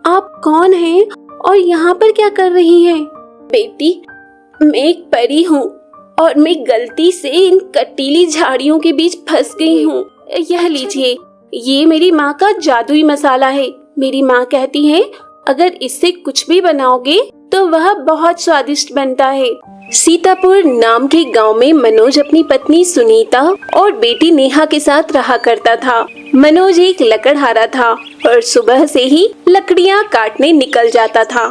आप कौन हैं और यहाँ पर क्या कर रही हैं? बेटी, मैं एक परी हूँ और मैं गलती से इन कटीली झाड़ियों के बीच फंस गई हूँ। यह लीजिए, ये मेरी माँ का जादुई मसाला है। मेरी माँ कहती है अगर इससे कुछ भी बनाओगे तो वह बहुत स्वादिष्ट बनता है। सीतापुर नाम के गांव में मनोज अपनी पत्नी सुनीता और बेटी नेहा के साथ रहा करता था। मनोज एक लकड़हारा था और सुबह से ही लकड़ियां काटने निकल जाता था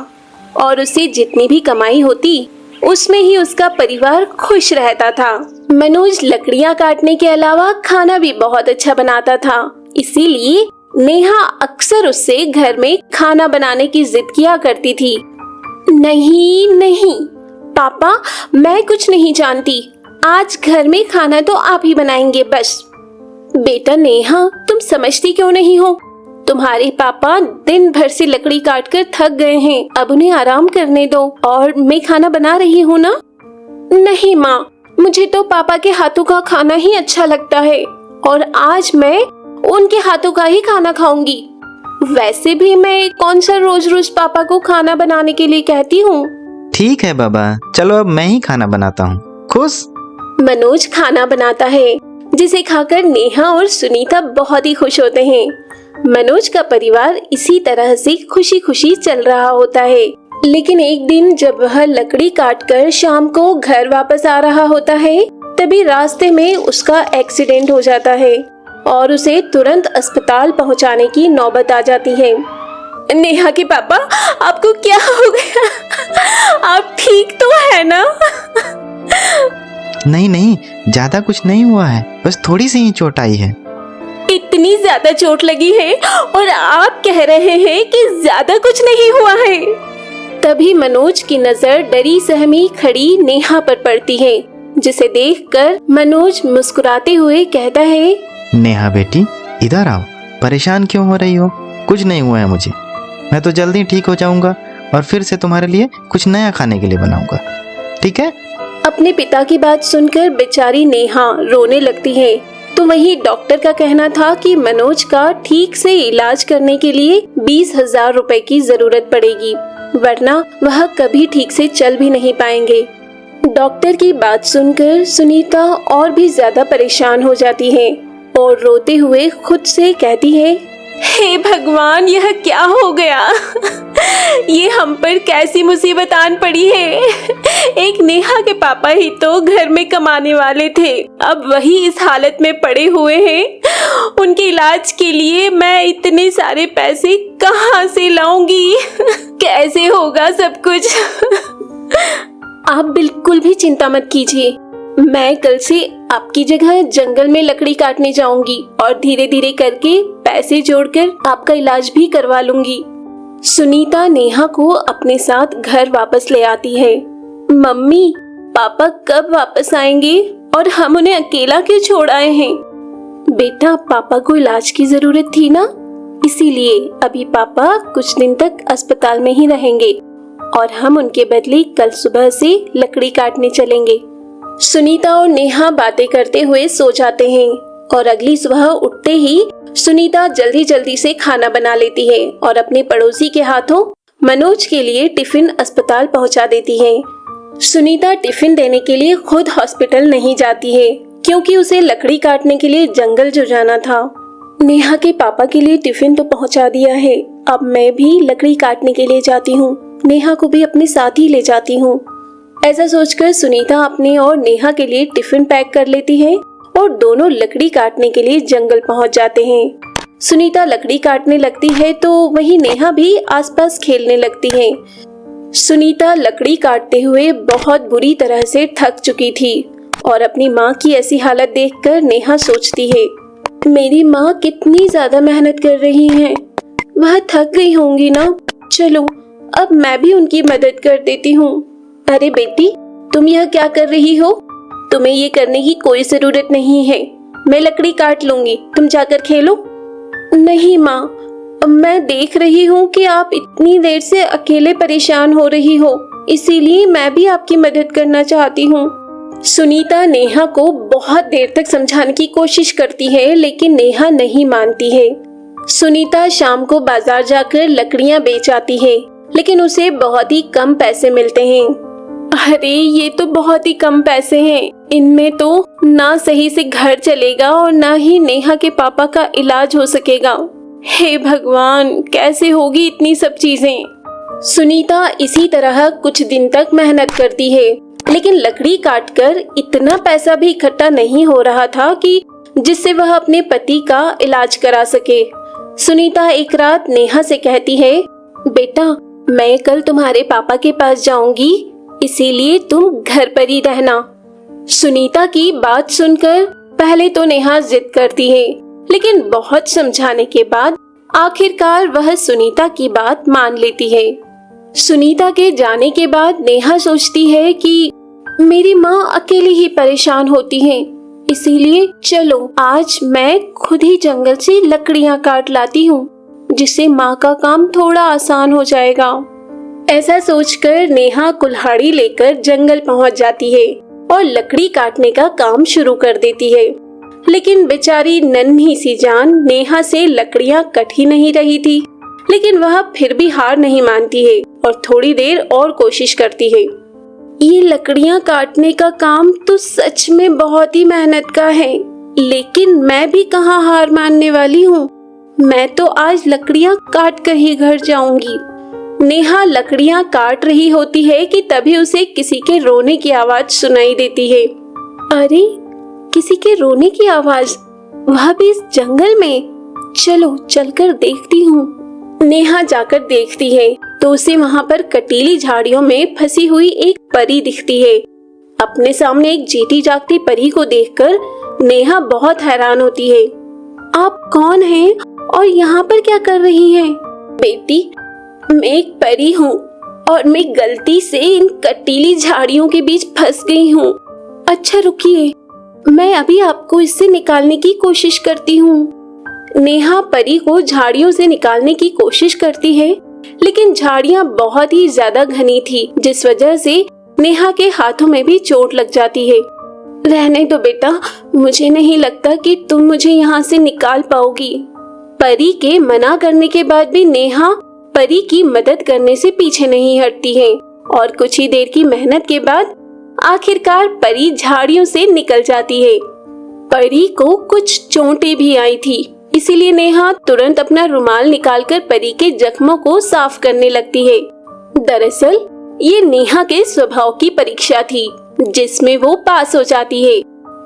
और उसे जितनी भी कमाई होती उसमें ही उसका परिवार खुश रहता था। मनोज लकड़ियां काटने के अलावा खाना भी बहुत अच्छा बनाता था, इसीलिए नेहा अक्सर उससे घर में खाना बनाने की जिद किया करती थी। नहीं नहीं पापा, मैं कुछ नहीं जानती। आज घर में खाना तो आप ही बनाएंगे बस। बेटा नेहा, तुम समझती क्यों नहीं हो? तुम्हारे पापा दिन भर से लकड़ी काटकर थक गए हैं, अब उन्हें आराम करने दो और मैं खाना बना रही हूँ ना। नहीं माँ, मुझे तो पापा के हाथों का खाना ही अच्छा लगता है और आज मैं उनके हाथों का ही खाना खाऊंगी। वैसे भी मैं कौन सा रोज रोज पापा को खाना बनाने के लिए कहती हूँ। ठीक है बाबा, चलो अब मैं ही खाना बनाता हूँ। खुश? मनोज खाना बनाता है जिसे खाकर नेहा और सुनीता बहुत ही खुश होते हैं। मनोज का परिवार इसी तरह से खुशी खुशी चल रहा होता है। लेकिन एक दिन जब वह लकड़ी काटकर शाम को घर वापस आ रहा होता है, तभी रास्ते में उसका एक्सीडेंट हो जाता है और उसे तुरंत अस्पताल पहुंचाने की नौबत आ जाती है। नेहा के पापा, आपको क्या हो गया? आप ठीक तो है ना? नहीं नहीं, ज्यादा कुछ नहीं हुआ है, बस थोड़ी सी ही चोट आई है। इतनी ज्यादा चोट लगी है और आप कह रहे हैं कि ज्यादा कुछ नहीं हुआ है। तभी मनोज की नजर डरी सहमी खड़ी नेहा पर पड़ती है, जिसे देखकर मनोज मुस्कुराते हुए कहता है, नेहा बेटी, इधर आओ। परेशान क्यों हो रही हो? कुछ नहीं हुआ है मुझे। मैं तो जल्दी ठीक हो जाऊंगा और फिर से तुम्हारे लिए कुछ नया खाने के लिए बनाऊंगा, ठीक है? अपने पिता की बात सुनकर बेचारी नेहा रोने लगती है। तो वहीं डॉक्टर का कहना था कि मनोज का ठीक से इलाज करने के लिए 20,000 रुपए की जरूरत पड़ेगी, वरना वह कभी ठीक से चल भी नहीं पाएंगे। डॉक्टर की बात सुनकर सुनीता और भी ज्यादा परेशान हो जाती है और रोते हुए खुद से कहती है, हे भगवान, यह क्या हो गया? ये हम पर कैसी मुसीबत आन पड़ी है। एक नेहा के पापा ही तो घर में कमाने वाले थे, अब वही इस हालत में पड़े हुए हैं। उनके इलाज के लिए मैं इतने सारे पैसे कहाँ से लाऊंगी? कैसे होगा सब कुछ? आप बिल्कुल भी चिंता मत कीजिए, मैं कल से आपकी जगह जंगल में लकड़ी काटने जाऊंगी और धीरे धीरे करके पैसे जोड़कर आपका इलाज भी करवा लूंगी। सुनीता नेहा को अपने साथ घर वापस ले आती है। मम्मी, पापा कब वापस आएंगे और हम उन्हें अकेला क्यों छोड़ आए हैं? बेटा, पापा को इलाज की जरूरत थी ना, इसीलिए अभी पापा कुछ दिन तक अस्पताल में ही रहेंगे और हम उनके बदले कल सुबह से लकड़ी काटने चलेंगे। सुनीता और नेहा बातें करते हुए सो जाते हैं और अगली सुबह उठते ही सुनीता जल्दी जल्दी से खाना बना लेती है और अपने पड़ोसी के हाथों मनोज के लिए टिफिन अस्पताल पहुंचा देती है। सुनीता टिफिन देने के लिए खुद हॉस्पिटल नहीं जाती है, क्योंकि उसे लकड़ी काटने के लिए जंगल जो जाना था। नेहा के पापा के लिए टिफिन तो पहुंचा दिया है, अब मैं भी लकड़ी काटने के लिए जाती हूँ, नेहा को भी अपने साथ ही ले जाती हूँ। ऐसा सोचकर सुनीता अपने और नेहा के लिए टिफिन पैक कर लेती है और दोनों लकड़ी काटने के लिए जंगल पहुंच जाते हैं। सुनीता लकड़ी काटने लगती है तो वहीं नेहा भी आसपास खेलने लगती है। सुनीता लकड़ी काटते हुए बहुत बुरी तरह से थक चुकी थी और अपनी माँ की ऐसी हालत देखकर नेहा सोचती है, मेरी माँ कितनी ज्यादा मेहनत कर रही हैं, वह थक गई होंगी ना। चलो अब मैं भी उनकी मदद कर देती हूँ। अरे बेटी, तुम यह क्या कर रही हो? तुम्हें ये करने की कोई जरूरत नहीं है, मैं लकड़ी काट लूंगी, तुम जाकर खेलो। नहीं माँ, मैं देख रही हूँ कि आप इतनी देर से अकेले परेशान हो रही हो, इसीलिए मैं भी आपकी मदद करना चाहती हूँ। सुनीता नेहा को बहुत देर तक समझाने की कोशिश करती है, लेकिन नेहा नहीं मानती है। सुनीता शाम को बाजार जाकर लकड़ियां बेच आती है, लेकिन उसे बहुत ही कम पैसे मिलते हैं। अरे ये तो बहुत ही कम पैसे हैं, इनमें तो ना सही से घर चलेगा और ना ही नेहा के पापा का इलाज हो सकेगा। हे भगवान, कैसे होगी इतनी सब चीजें। सुनीता इसी तरह कुछ दिन तक मेहनत करती है, लेकिन लकड़ी काटकर इतना पैसा भी इकट्ठा नहीं हो रहा था कि जिससे वह अपने पति का इलाज करा सके। सुनीता एक रात नेहा से कहती है, बेटा मैं कल तुम्हारे पापा के पास जाऊंगी, इसीलिए तुम घर पर ही रहना। सुनीता की बात सुनकर पहले तो नेहा जिद करती है, लेकिन बहुत समझाने के बाद आखिरकार वह सुनीता की बात मान लेती है। सुनीता के जाने के बाद नेहा सोचती है कि मेरी माँ अकेली ही परेशान होती है, इसीलिए चलो आज मैं खुद ही जंगल से लकड़ियाँ काट लाती हूँ, जिससे माँ का काम थोड़ा आसान हो जाएगा। ऐसा सोचकर नेहा कुल्हाड़ी लेकर जंगल पहुंच जाती है और लकड़ी काटने का काम शुरू कर देती है। लेकिन बेचारी नन्ही सी जान नेहा से लकड़ियां कट ही नहीं रही थी, लेकिन वह फिर भी हार नहीं मानती है और थोड़ी देर और कोशिश करती है। ये लकड़ियां काटने का काम तो सच में बहुत ही मेहनत का है, लेकिन मैं भी कहाँ हार मानने वाली हूँ। मैं तो आज लकड़ियां काट कर ही घर जाऊंगी। नेहा लकड़ियां काट रही होती है कि तभी उसे किसी के रोने की आवाज सुनाई देती है। अरे किसी के रोने की आवाज, वह भी इस जंगल में। चलो चलकर देखती हूँ। नेहा जाकर देखती है तो उसे वहाँ पर कटीली झाड़ियों में फंसी हुई एक परी दिखती है। अपने सामने एक जीती जागती परी को देखकर नेहा बहुत हैरान होती है। आप कौन हैं और यहाँ पर क्या कर रही हैं? बेटी मैं एक परी हूँ और मैं गलती से इन कटीली झाड़ियों के बीच फंस गई हूँ। अच्छा रुकिए, मैं अभी आपको इससे निकालने की कोशिश करती हूँ। नेहा परी को झाड़ियों से निकालने की कोशिश करती है, लेकिन झाड़ियाँ बहुत ही ज्यादा घनी थी, जिस वजह से नेहा के हाथों में भी चोट लग जाती है। रहने दो बेटा, मुझे नहीं लगता कि तुम मुझे यहाँ से निकाल पाओगी। परी के मना करने के बाद भी नेहा परी की मदद करने से पीछे नहीं हटती है और कुछ ही देर की मेहनत के बाद आखिरकार परी झाड़ियों से निकल जाती है। परी को कुछ चोटें भी आई थी, इसीलिए नेहा तुरंत अपना रुमाल निकालकर परी के जख्मों को साफ करने लगती है। दरअसल ये नेहा के स्वभाव की परीक्षा थी, जिसमें वो पास हो जाती है।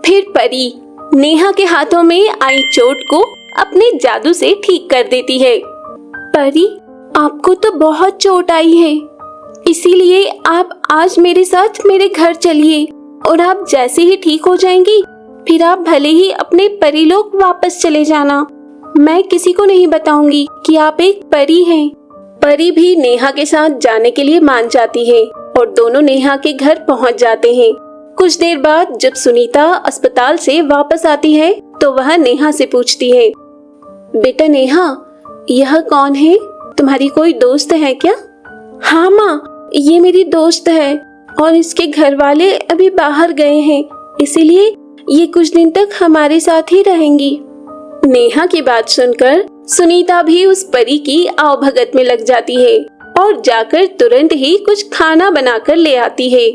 फिर परी नेहा के हाथों में आई चोट को अपने जादू से ठीक कर देती है। परी आपको तो बहुत चोट आई है, इसीलिए आप आज मेरे साथ मेरे घर चलिए और आप जैसे ही ठीक हो जाएंगी फिर आप भले ही अपने परीलोक वापस चले जाना। मैं किसी को नहीं बताऊंगी कि आप एक परी हैं। परी भी नेहा के साथ जाने के लिए मान जाती है और दोनों नेहा के घर पहुंच जाते हैं। कुछ देर बाद जब सुनीता अस्पताल से वापस आती है तो वह नेहा से पूछती है, बेटा नेहा, यह कौन है? तुम्हारी कोई दोस्त है क्या? हाँ माँ, ये मेरी दोस्त है और इसके घर वाले अभी बाहर गए हैं, इसीलिए ये कुछ दिन तक हमारे साथ ही रहेंगी। नेहा की बात सुनकर सुनीता भी उस परी की आवभगत में लग जाती है और जाकर तुरंत ही कुछ खाना बनाकर ले आती है।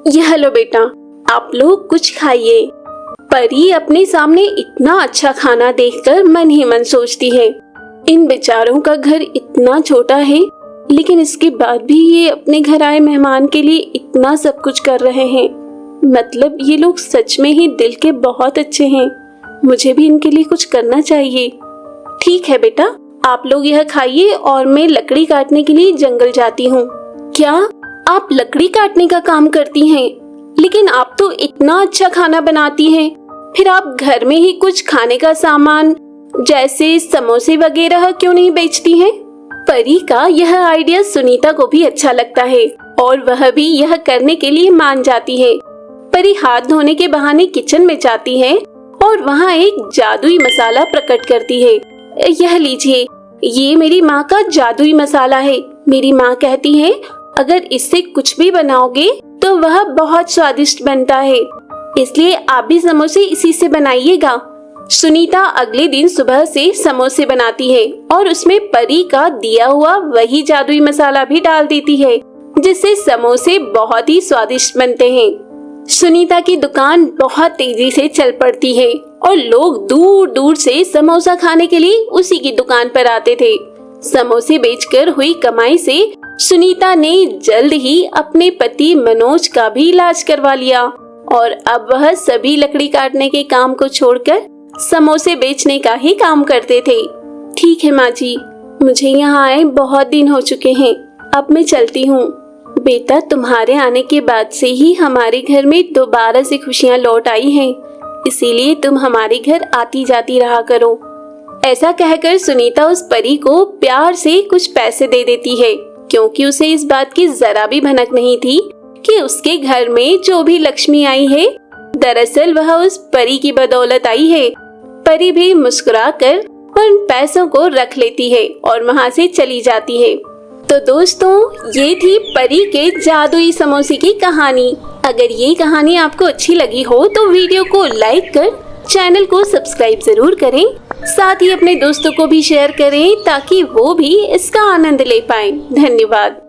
यह लो बेटा, आप लोग कुछ खाइए। परी अपने सामने इतना अच्छा खाना देखकर मन ही मन सोचती है, इन बेचारों का घर इतना छोटा है, लेकिन इसके बाद भी ये अपने घर आए मेहमान के लिए इतना सब कुछ कर रहे हैं। मतलब ये लोग सच में ही दिल के बहुत अच्छे हैं। मुझे भी इनके लिए कुछ करना चाहिए। ठीक है बेटा, आप लोग यह खाइए और मैं लकड़ी काटने के लिए जंगल जाती हूँ। क्या आप लकड़ी काटने का काम करती हैं? लेकिन आप तो इतना अच्छा खाना बनाती हैं, फिर आप घर में ही कुछ खाने का सामान जैसे समोसे वगैरह क्यों नहीं बेचती हैं? परी का यह आइडिया सुनीता को भी अच्छा लगता है और वह भी यह करने के लिए मान जाती है। परी हाथ धोने के बहाने किचन में जाती है और वहाँ एक जादुई मसाला प्रकट करती है। यह लीजिए, ये मेरी माँ का जादुई मसाला है। मेरी माँ कहती है अगर इससे कुछ भी बनाओगे तो वह बहुत स्वादिष्ट बनता है, इसलिए आप भी समोसे इसी से बनाइएगा। सुनीता अगले दिन सुबह से समोसे बनाती है और उसमें परी का दिया हुआ वही जादुई मसाला भी डाल देती है, जिससे समोसे बहुत ही स्वादिष्ट बनते हैं। सुनीता की दुकान बहुत तेजी से चल पड़ती है और लोग दूर दूर से समोसा खाने के लिए उसी की दुकान पर आते थे। समोसे बेचकर हुई कमाई से सुनीता ने जल्द ही अपने पति मनोज का भी इलाज करवा लिया और अब वह सभी लकड़ी काटने के काम को छोड़कर समोसे बेचने का ही काम करते थे। ठीक है माँ जी, मुझे यहाँ आए बहुत दिन हो चुके हैं, अब मैं चलती हूँ। बेटा, तुम्हारे आने के बाद से ही हमारे घर में दोबारा से खुशियाँ लौट आई हैं, इसीलिए तुम हमारे घर आती जाती रहा करो। ऐसा कहकर सुनीता उस परी को प्यार से कुछ पैसे दे देती है, क्योंकि उसे इस बात की जरा भी भनक नहीं थी कि उसके घर में जो भी लक्ष्मी आई है, दरअसल वह उस परी की बदौलत आई है। परी भी मुस्कुराकर उन पैसों को रख लेती है और वहाँ से चली जाती है। तो दोस्तों, ये थी परी के जादुई समोसे की कहानी। अगर ये कहानी आपको अच्छी लगी हो तो वीडियो को लाइक कर चैनल को सब्सक्राइब जरूर करें। साथ ही अपने दोस्तों को भी शेयर करें ताकि वो भी इसका आनंद ले पाएं। धन्यवाद।